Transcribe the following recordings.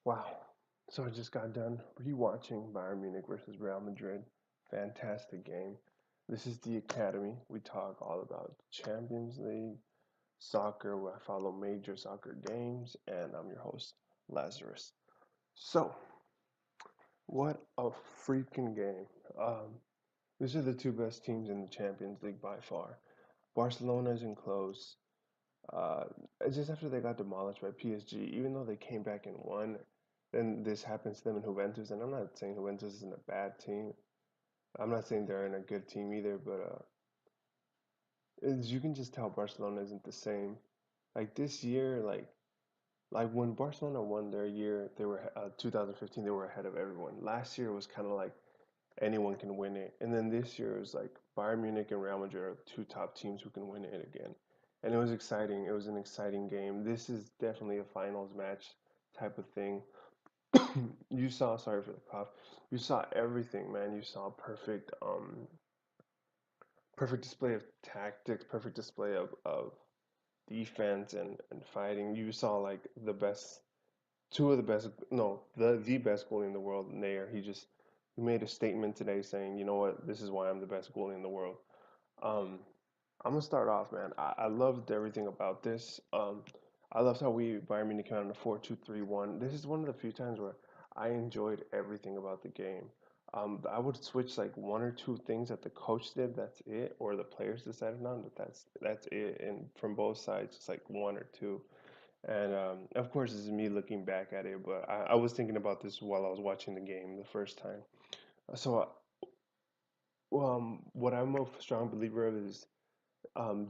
Wow. So I just got done rewatching Bayern Munich versus Real Madrid. Fantastic game. This is the Academy. We talk all about Champions League, soccer, where I follow major soccer games, and I'm your host, Lazarus. So, what a freaking game. These are the two best teams in the Champions League by far. Barcelona is in close. Uh, just after they got demolished by PSG, even though they came back and won, then this happens to them in Juventus. And I'm not saying Juventus isn't a bad team. I'm not saying they're in a good team either, but as you can just tell Barcelona isn't the same. Like this year, like when Barcelona won their year, they were 2015. They were ahead of everyone. Last year was kind of like anyone can win it, and then this year it was like Bayern Munich and Real Madrid are two top teams who can win it again, and it was exciting. It was an exciting game. This is definitely a finals match type of thing. You saw, sorry for the cough. You saw everything, man. You saw perfect display of tactics, perfect display of defense and fighting. You saw like the best two of the best, no, the best goalie in the world, Nair. He made a statement today saying, you know what, this is why I'm the best goalie in the world. Um, I'm gonna start off, man. I loved everything about this. I loved how we Bayern Munich came out in a 4-2-3-1. This is one of the few times where I enjoyed everything about the game. I would switch like one or two things that the coach did. That's it, or the players decided on. But that's it. And from both sides, it's like one or two. And of course, this is me looking back at it, but I was thinking about this while I was watching the game the first time. So, what I'm a strong believer of is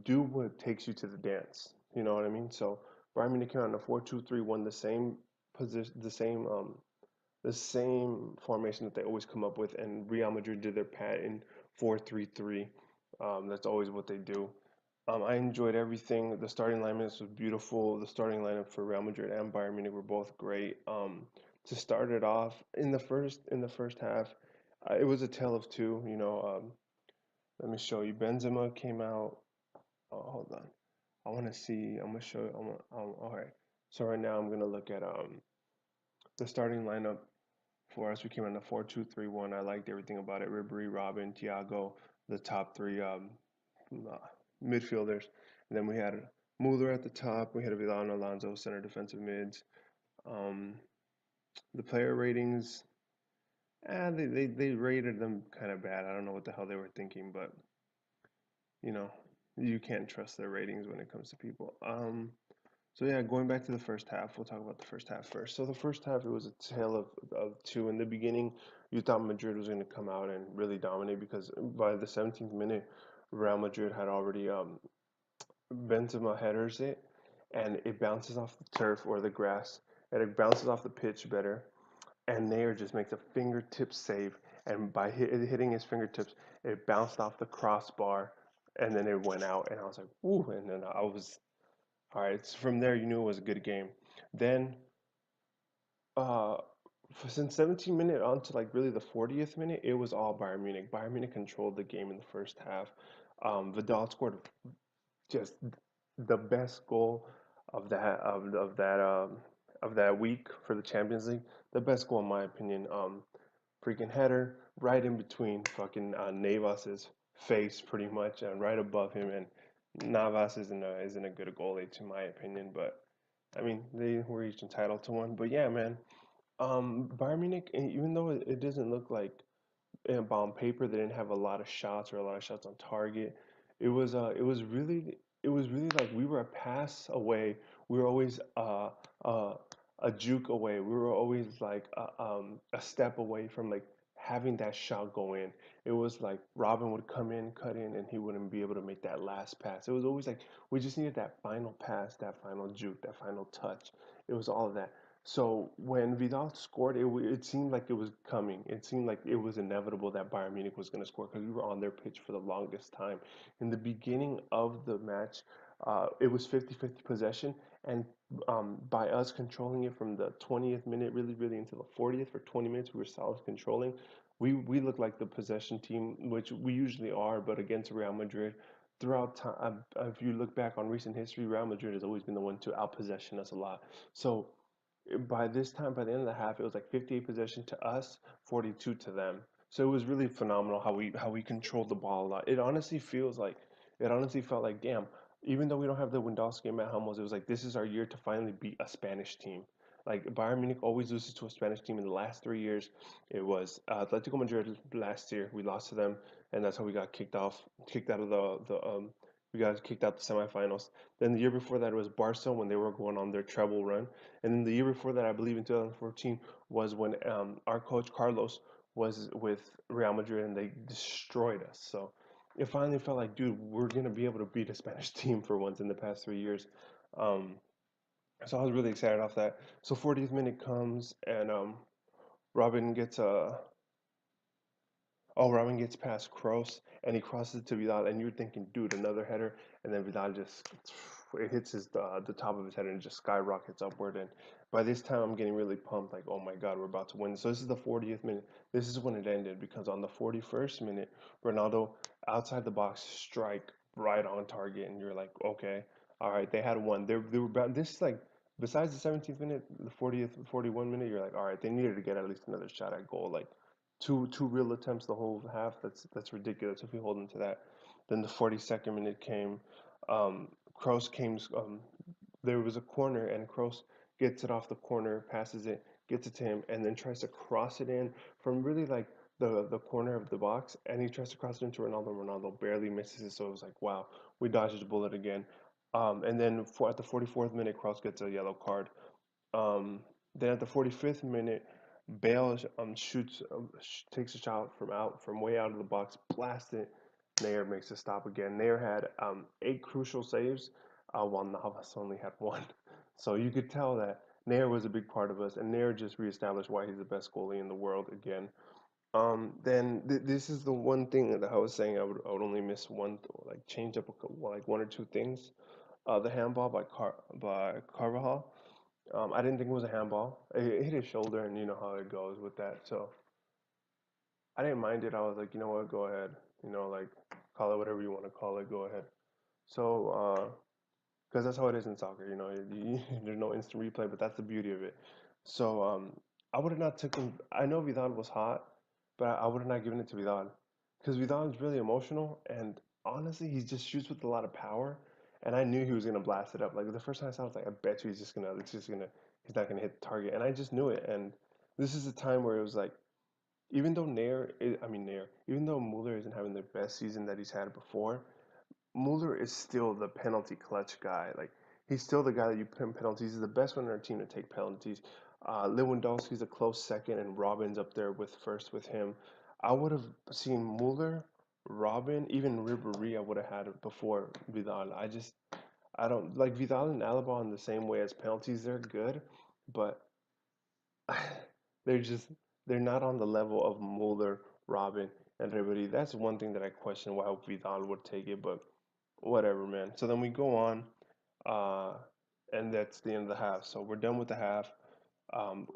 do what takes you to the dance. You know what I mean? So, Bayern Munich came out in a 4-2-3-1, the same position, the same formation that they always come up with, and Real Madrid did their pat in 4-3-3. That's always what they do. I enjoyed everything. The starting lineup was beautiful. The starting lineup for Real Madrid and Bayern Munich were both great. To start it off in the first half, it was a tale of two. Let me show you. Benzema came out. Oh, hold on. I want to see. I'm gonna show you. all right. So right now I'm gonna look at the starting lineup for us. We came in a 4-2-3-1. I liked everything about it. Ribery, Robin, Thiago, the top three uh, midfielders. And then we had Mueller at the top. We had Vidal and Alonso, center defensive mids. Um, the player ratings, they rated them kind of bad. I don't know what the hell they were thinking, but you know, you can't trust their ratings when it comes to people. So yeah, going back to the first half, we'll talk about the first half first. So the first half, it was a tale of two. In the beginning, you thought Madrid was going to come out and really dominate because by the 17th minute, Real Madrid had already Benzema headers it, and it bounces off the turf or the grass, and it bounces off the pitch better. And Nair just makes a fingertip save, and by hitting his fingertips, it bounced off the crossbar, and then it went out. And I was like, "Ooh!" And then I was, all right. So from there, you knew it was a good game. Then, uh, since 17 minute on to like really the 40th minute, it was all Bayern Munich. Bayern Munich controlled the game in the first half. Vidal scored just the best goal of that week for the Champions League. The best goal in my opinion. Freaking header right in between fucking Navas's face, pretty much, and right above him. And Navas isn't a good goalie to my opinion, but I mean they were each entitled to one. But yeah, man. Bayern Munich, even though it doesn't look like on paper they didn't have a lot of shots or a lot of shots on target. It was really like we were a pass away. We were always uh, a juke away. We were always like a step away from like having that shot go in. It was like Robin would come in, cut in, and he wouldn't be able to make that last pass. It was always like we just needed that final pass, that final juke, that final touch. It was all of that. So when Vidal scored, it seemed like it was coming. It seemed like it was inevitable that Bayern Munich was going to score because we were on their pitch for the longest time. In the beginning of the match, it was 50-50 possession, and by us controlling it from the 20th minute, really, really into the 40th for 20 minutes, we were solid controlling. We looked like the possession team, which we usually are, but against Real Madrid, throughout time, if you look back on recent history, Real Madrid has always been the one to outpossession us a lot. So By this time, by the end of the half, it was like 58 possession to us, 42 to them. So it was really phenomenal how we controlled the ball a lot. It honestly felt like damn. Even though we don't have the Lewandowski and Matt Hummels, it was like this is our year to finally beat a Spanish team. Like Bayern Munich always loses to a Spanish team in the last 3 years. It was Atletico Madrid last year. We lost to them, and that's how we got kicked out of the we got kicked out the semifinals. Then the year before that it was Barca when they were going on their treble run. And then the year before that, I believe in 2014, was when our coach Carlos was with Real Madrid and they destroyed us. So it finally felt like, dude, we're gonna be able to beat a Spanish team for once in the past 3 years. Um, so I was really excited off that. So 40th minute comes and Robin gets a Robin gets past Kroos and he crosses it to Vidal, and you're thinking, dude, another header, and then Vidal just it hits the top of his head and it just skyrockets upward. And by this time, I'm getting really pumped, like, oh my God, we're about to win. So this is the 40th minute. This is when it ended because on the 41st minute, Ronaldo outside the box strike right on target, and you're like, okay, all right, they had one. They were about this like. Besides the 17th minute, the 40th, 41 minute, you're like, all right, they needed to get at least another shot at goal. Like, two real attempts the whole half. That's ridiculous if we hold them to that. Then the 42nd minute came. Kroos came. There was a corner and Kroos gets it off the corner, passes it, gets it to him, and then tries to cross it in from really like the corner of the box, and he tries to cross it into Ronaldo. Ronaldo barely misses it, so it was like, wow, we dodged a bullet again. And then at the 44th minute, Kroos gets a yellow card. Um, then at the 45th minute, Bale shoots, takes a shot from way out of the box, blasts it. Nair makes a stop again. Nair had 8 crucial saves, while Navas only had one. So you could tell that Nair was a big part of us, and Nair just reestablished why he's the best goalie in the world again. Then this is the one thing that I was saying I would only miss one, like change up like one or two things. The handball by Carvajal. I didn't think it was a handball. It hit his shoulder, and you know how it goes with that. So I didn't mind it. I was like, you know what, go ahead. Like call it whatever you want to call it. Go ahead. So, because that's how it is in soccer. There's no instant replay, but that's the beauty of it. So, I would have not taken. I know Vidal was hot, but I would have not given it to Vidal because Vidal is really emotional, and honestly, he just shoots with a lot of power. And I knew he was gonna blast it up. Like the first time I saw it, I was like, I bet you he's not gonna hit the target. And I just knew it. And this is a time where it was like, even though Mueller isn't having the best season that he's had before, Mueller is still the penalty clutch guy. Like he's still the guy that you put in penalties. He's the best one in our team to take penalties. Lewandowski's a close second, and Robin's up there with first with him. I would have seen Mueller, Robin, even Ribéry. I would have had it before Vidal. I don't like Vidal and Alaba in the same way as penalties. They're good, but they're just they're not on the level of Mueller, Robin, and Ribéry. That's one thing that I question why Vidal would take it, but whatever, man. So then we go on, uh, and that's the end of the half. So we're done with the half.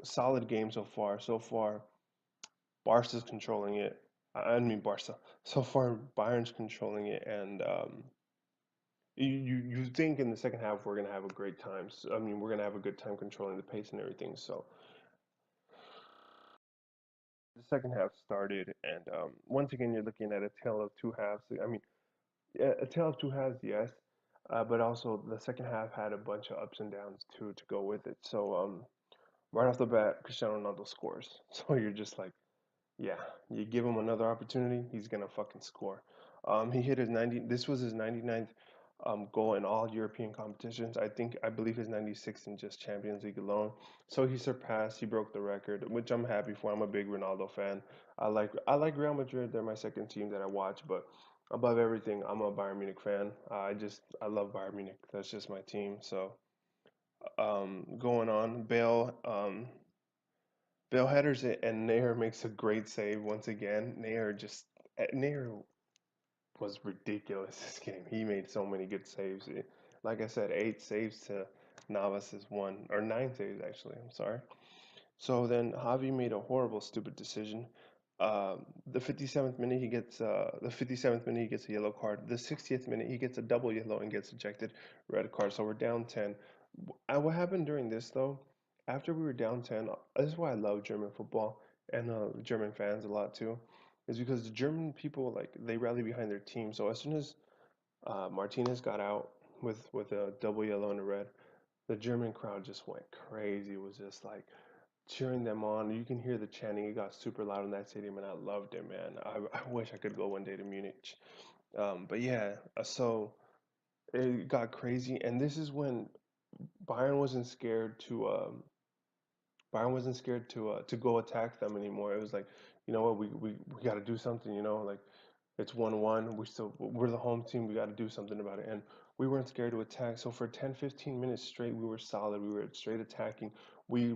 Solid game so far. So far, Barca's controlling it. I mean Barca. So far, Bayern's controlling it, and you think in the second half we're gonna have a great time. So, I mean, we're gonna have a good time controlling the pace and everything. So the second half started, and once again, you're looking at a tale of two halves. I mean, yeah, a tale of two halves, yes, but also the second half had a bunch of ups and downs too to go with it. So right off the bat, Cristiano Ronaldo scores. So you're just like, yeah, you give him another opportunity, he's gonna fucking score. He hit his 90. This was his 99th goal in all European competitions. I believe his 96th in just Champions League alone. So he broke the record, which I'm happy for. I'm a big Ronaldo fan. I like Real Madrid. They're my second team that I watch, but above everything, I'm a Bayern Munich fan. I love Bayern Munich. That's just my team. So going on, Bale headers it, and Nair makes a great save once again. Nair was ridiculous this game. He made so many good saves. Like I said, 8 saves to Navas's one, or 9 saves actually. I'm sorry. So then Javi made a horrible, stupid decision. The 57th minute he gets a yellow card. The 60th minute he gets a double yellow and gets ejected, red card. So we're down 10. What happened during this though? after we were down 10, this is why I love German football and German fans a lot too, is because the German people like they rally behind their team. So as soon as Martinez got out with a double yellow and a red, the German crowd just went crazy. It was just like cheering them on. You can hear the chanting. It got super loud in that stadium, and I loved it, man. I wish I could go one day to Munich. But yeah, so it got crazy, and this is when Bayern wasn't scared to Byron wasn't scared to go attack them anymore. It was like, you know what, we got to do something. Like it's 1-1. We're the home team. We got to do something about it. And we weren't scared to attack. So for 10, 15 minutes straight, we were solid. We were straight attacking. We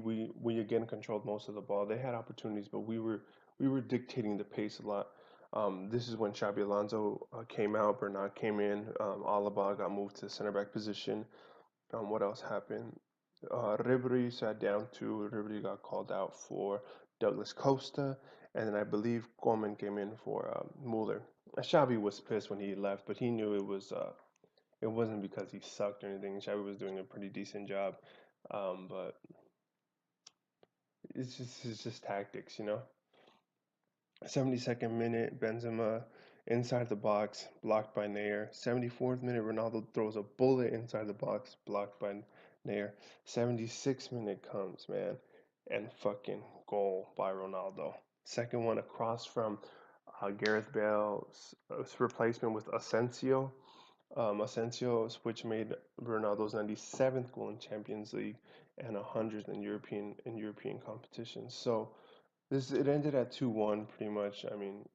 again controlled most of the ball. They had opportunities, but we were dictating the pace a lot. This is when Xabi Alonso came out, Bernat came in, Alaba got moved to center back position. What else happened? Ribery sat down too. Ribery got called out for Douglas Costa, and then I believe Gorman came in for Mueller. Xavi was pissed when he left, but he knew it wasn't because he sucked or anything. Xavi was doing a pretty decent job, but it's just tactics. 72nd minute, Benzema inside the box, blocked by Nair. 74th minute, Ronaldo throws a bullet inside the box, blocked by Nair. 76th minute comes, man, and fucking goal by Ronaldo. Second one across from Gareth Bale's replacement with Asensio. Which made Ronaldo's 97th goal in Champions League and 100th in European competitions. So it ended at 2-1 pretty much. I mean,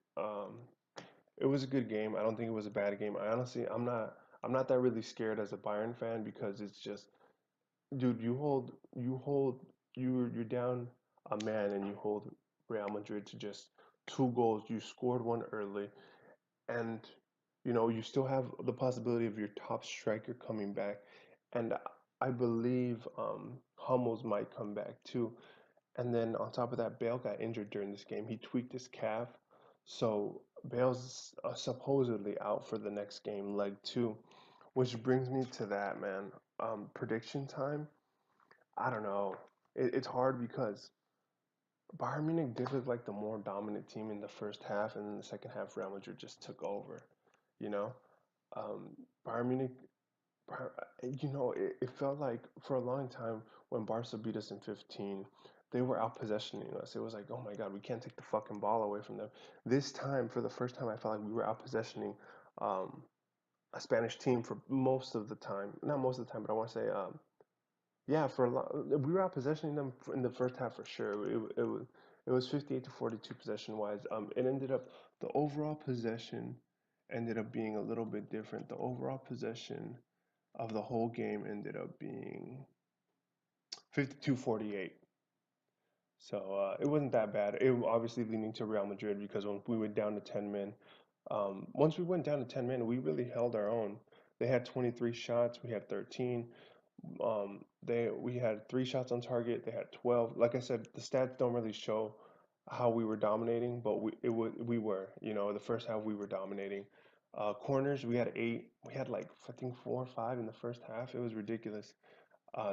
it was a good game. I don't think it was a bad game. I'm not that really scared as a Bayern fan because it's just, dude, you're down a man and you hold Real Madrid to just two goals. You scored one early, and you still have the possibility of your top striker coming back, and I believe Hummels might come back too. And then on top of that, Bale got injured during this game. He tweaked his calf. So Bale's supposedly out for the next game, leg two. Which brings me to that, man. Prediction time. I don't know. It's hard because Bayern Munich did look like the more dominant team in the first half, and then the second half, Real Madrid just took over. You know, um, Bayern Munich it felt like for a long time when Barca beat us in 15, they were out possessioning us. It was like, oh my God, we can't take the fucking ball away from them. This time, for the first time, I felt like we were out possessioning um, a Spanish team for most of the time. Not most of the time, but I want to say, yeah, for a lot, we were out possessioning them in the first half for sure. It was 58 to 42 possession wise. It ended up the overall possession ended up being a little bit different. The overall possession of the whole game ended up being 52-48. So it wasn't that bad. It obviously leaning to Real Madrid because when we went down to 10 men, once we went down to 10 men, we really held our own. They had 23 shots, we had 13. We had three shots on target. They had 12. Like I said, the stats don't really show how we were dominating, but we were. The first half we were dominating. Corners we had eight. We had like I think four or five in the first half. It was ridiculous.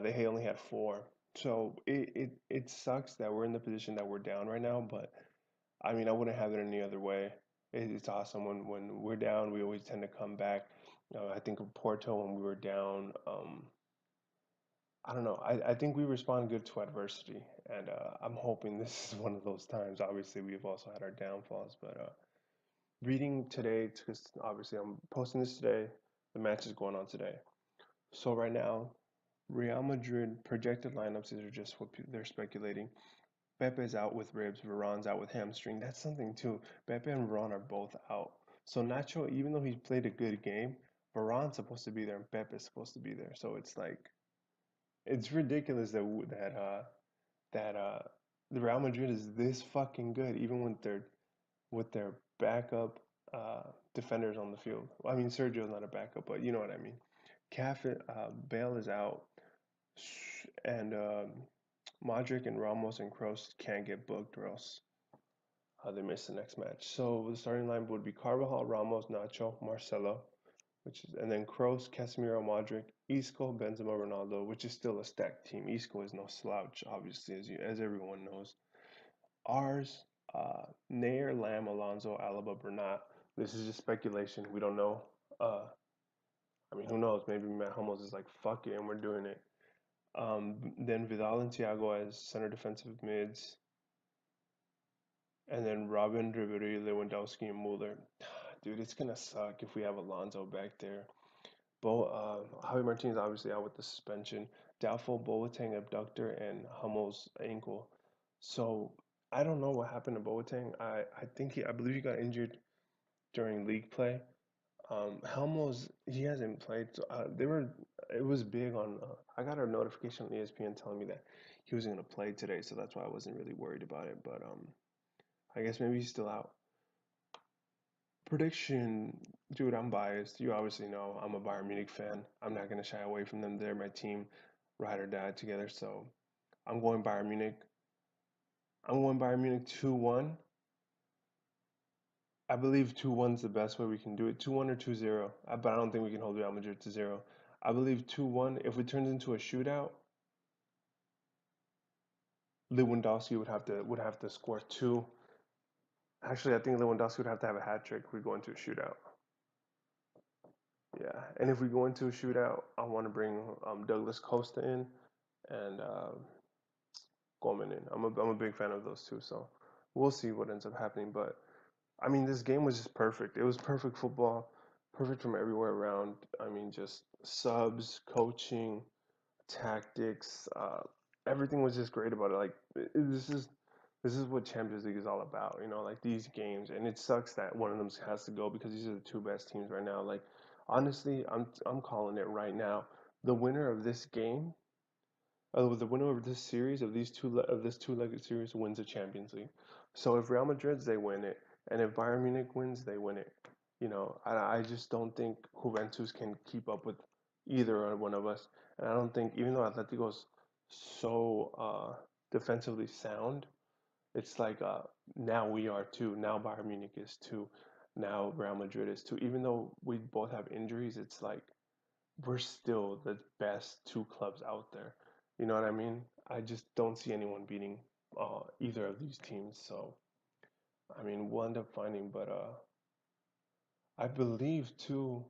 They only had four. So it sucks that we're in the position that we're down right now, but I mean I wouldn't have it any other way. It's awesome when we're down. We always tend to come back. I think of Porto when we were down. I don't know. I think we respond good to adversity, and I'm hoping this is one of those times. Obviously, we've also had our downfalls, but reading today, because obviously I'm posting this today, the match is going on today. So right now, Real Madrid projected lineups, these are just what they're speculating. Pepe's out with ribs, Varane's out with hamstring. That's something too. Pepe and Varane are both out. So Nacho, even though he's played a good game, Varane's supposed to be there and Pepe's supposed to be there. So it's like it's ridiculous that the Real Madrid is this fucking good, even with their backup defenders on the field. Well, I mean, Sergio's not a backup, but you know what I mean. Bale is out, and Modric and Ramos and Kroos can't get booked, or else they miss the next match. So the starting line would be Carvajal, Ramos, Nacho, Marcelo. and then Kroos, Casemiro, Modric, Isco, Benzema, Ronaldo, which is still a stacked team. Isco is no slouch, obviously, as everyone knows. Ours, Nair, Lamb, Alonso, Alaba, Bernat. This is just speculation. We don't know. Uh, I mean, who knows? Maybe Matt Hummels is like, fuck it, and we're doing it. Then Vidal and Thiago as center defensive mids, and then Robin, Ribery, Lewandowski, and Muller. Dude, it's gonna suck if we have Alonso back there. Javi Martinez obviously out with the suspension. Doubtful Boateng abductor and Hummel's ankle. So I don't know what happened to Boateng. I believe he got injured during league play. Helmo's he hasn't played. So, it was big on. I got a notification on ESPN telling me that he wasn't gonna play today, so that's why I wasn't really worried about it. But I guess maybe he's still out. Prediction, dude, I'm biased. You obviously know I'm a Bayern Munich fan. I'm not gonna shy away from them. They're my team, ride or die together. So I'm going Bayern Munich. I'm going Bayern Munich 2-1. I believe 2-1 is the best way we can do it. 2-1 or 2-0. But I don't think we can hold Real Madrid to 0. I believe 2-1. If it turns into a shootout, Lewandowski would have to score two. Actually, I think Lewandowski would have to have a hat trick if we go into a shootout. Yeah, and if we go into a shootout, I want to bring Douglas Costa in and Gorman in. I'm a big fan of those two, so we'll see what ends up happening. But I mean, this game was just perfect. It was perfect football, perfect from everywhere around. I mean, just subs, coaching, tactics, everything was just great about it. Like this is what Champions League is all about, like these games. And it sucks that one of them has to go because these are the two best teams right now. Like honestly, I'm calling it right now. The winner of this game, the winner of this series of this two-legged series wins the Champions League. So if Real Madrid they win it, and if Bayern Munich wins, they win it. I just don't think Juventus can keep up with either one of us. And I don't think, even though Atletico's so defensively sound, it's like now we are too. Now Bayern Munich is too. Now Real Madrid is too. Even though we both have injuries, it's like we're still the best two clubs out there. You know what I mean? I just don't see anyone beating either of these teams. So I mean, we'll end up finding, but I believe too.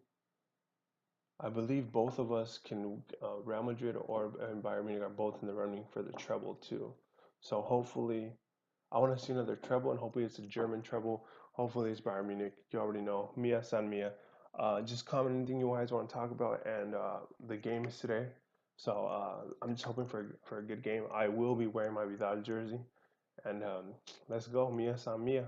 I believe both of us can. Real Madrid or and Bayern Munich are both in the running for the treble too. So hopefully, I want to see another treble, and hopefully it's a German treble. Hopefully it's Bayern Munich. You already know, Mia San Mia. Just comment anything you guys want to talk about, and the game is today. So I'm just hoping for a good game. I will be wearing my Vidal jersey, and let's go, Mia San Mia.